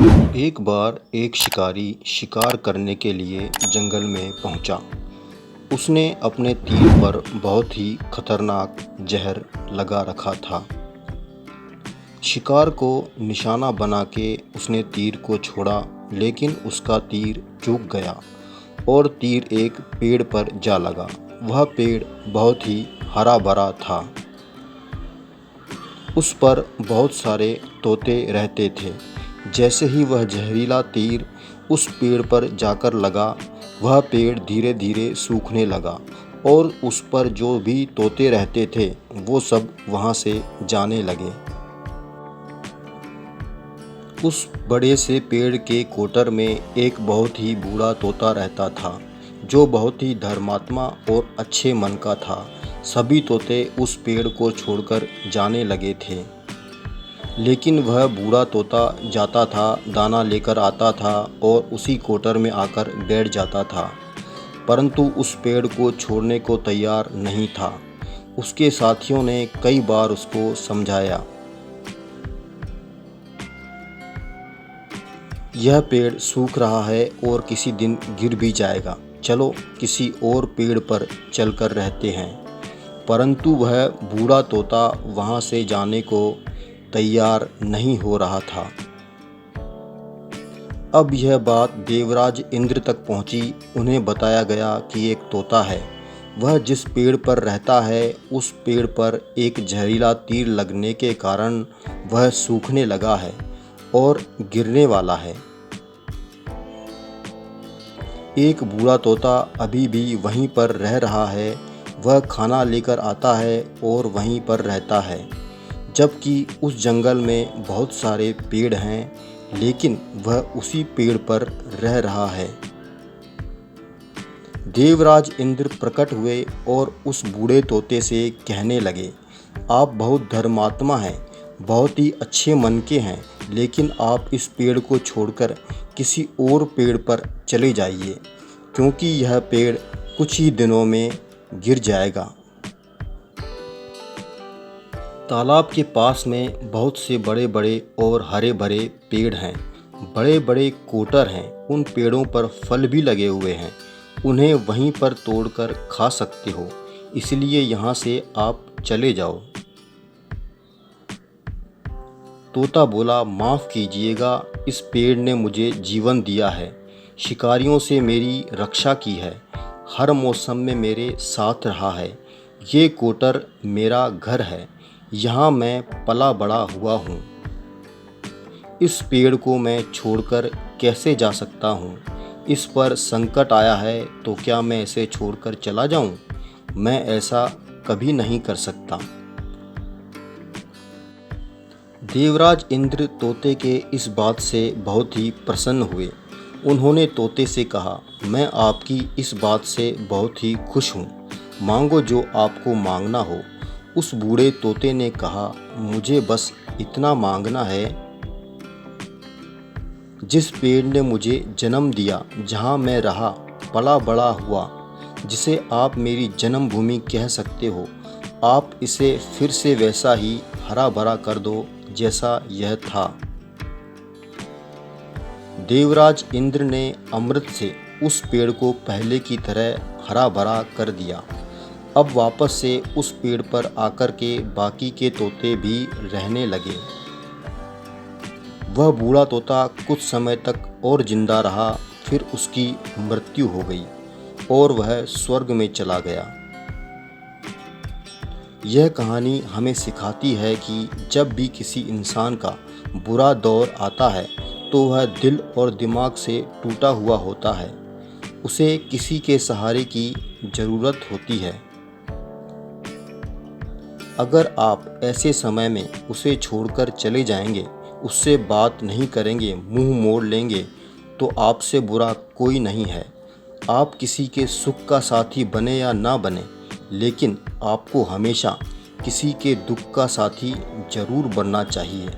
एक बार एक शिकारी शिकार करने के लिए जंगल में पहुंचा। उसने अपने तीर पर बहुत ही खतरनाक जहर लगा रखा था। शिकार को निशाना बना के उसने तीर को छोड़ा, लेकिन उसका तीर चूक गया और तीर एक पेड़ पर जा लगा। वह पेड़ बहुत ही हरा भरा था। उस पर बहुत सारे तोते रहते थे। जैसे ही वह जहरीला तीर उस पेड़ पर जाकर लगा, वह पेड़ धीरे धीरे सूखने लगा और उस पर जो भी तोते रहते थे वो सब वहाँ से जाने लगे। उस बड़े से पेड़ के कोटर में एक बहुत ही बूढ़ा तोता रहता था, जो बहुत ही धर्मात्मा और अच्छे मन का था। सभी तोते उस पेड़ को छोड़कर जाने लगे थे, लेकिन वह बूढ़ा तोता जाता था, दाना लेकर आता था और उसी कोटर में आकर बैठ जाता था, परंतु उस पेड़ को छोड़ने को तैयार नहीं था। उसके साथियों ने कई बार उसको समझाया, यह पेड़ सूख रहा है और किसी दिन गिर भी जाएगा, चलो किसी और पेड़ पर चलकर रहते हैं। परंतु वह बूढ़ा तोता वहाँ से जाने को तैयार नहीं हो रहा था। अब यह बात देवराज इंद्र तक पहुंची। उन्हें बताया गया कि एक तोता है, वह जिस पेड़ पर रहता है उस पेड़ पर एक जहरीला तीर लगने के कारण वह सूखने लगा है और गिरने वाला है। एक बूढ़ा तोता अभी भी वहीं पर रह रहा है। वह खाना लेकर आता है और वहीं पर रहता है, जबकि उस जंगल में बहुत सारे पेड़ हैं, लेकिन वह उसी पेड़ पर रह रहा है। देवराज इंद्र प्रकट हुए और उस बूढ़े तोते से कहने लगे, आप बहुत धर्मात्मा हैं, बहुत ही अच्छे मन के हैं, लेकिन आप इस पेड़ को छोड़कर किसी और पेड़ पर चले जाइए, क्योंकि यह पेड़ कुछ ही दिनों में गिर जाएगा। तालाब के पास में बहुत से बड़े बड़े और हरे भरे पेड़ हैं, बड़े बड़े कोटर हैं। उन पेड़ों पर फल भी लगे हुए हैं, उन्हें वहीं पर तोड़कर खा सकते हो, इसलिए यहाँ से आप चले जाओ। तोता बोला, माफ़ कीजिएगा, इस पेड़ ने मुझे जीवन दिया है, शिकारियों से मेरी रक्षा की है, हर मौसम में मेरे साथ रहा है। ये कोटर मेरा घर है, यहाँ मैं पला बड़ा हुआ हूँ। इस पेड़ को मैं छोड़कर कैसे जा सकता हूँ? इस पर संकट आया है तो क्या मैं इसे छोड़कर चला जाऊँ? मैं ऐसा कभी नहीं कर सकता। देवराज इंद्र तोते के इस बात से बहुत ही प्रसन्न हुए। उन्होंने तोते से कहा, मैं आपकी इस बात से बहुत ही खुश हूँ, मांगो जो आपको मांगना हो। उस बूढ़े तोते ने कहा, मुझे बस इतना मांगना है, जिस पेड़ ने मुझे जन्म दिया, जहाँ मैं रहा पला बड़ा हुआ, जिसे आप मेरी जन्मभूमि कह सकते हो, आप इसे फिर से वैसा ही हरा भरा कर दो जैसा यह था। देवराज इंद्र ने अमृत से उस पेड़ को पहले की तरह हरा भरा कर दिया। अब वापस से उस पेड़ पर आकर के बाकी के तोते भी रहने लगे। वह बूढ़ा तोता कुछ समय तक और जिंदा रहा, फिर उसकी मृत्यु हो गई और वह स्वर्ग में चला गया। यह कहानी हमें सिखाती है कि जब भी किसी इंसान का बुरा दौर आता है तो वह दिल और दिमाग से टूटा हुआ होता है, उसे किसी के सहारे की ज़रूरत होती है। अगर आप ऐसे समय में उसे छोड़कर चले जाएंगे, उससे बात नहीं करेंगे, मुंह मोड़ लेंगे, तो आपसे बुरा कोई नहीं है। आप किसी के सुख का साथी बने या ना बने, लेकिन आपको हमेशा किसी के दुख का साथी जरूर बनना चाहिए।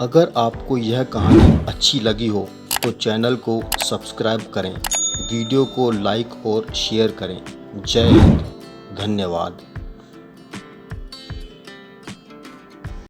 अगर आपको यह कहानी अच्छी लगी हो तो चैनल को सब्सक्राइब करें, वीडियो को लाइक और शेयर करें। जय हिंद, धन्यवाद।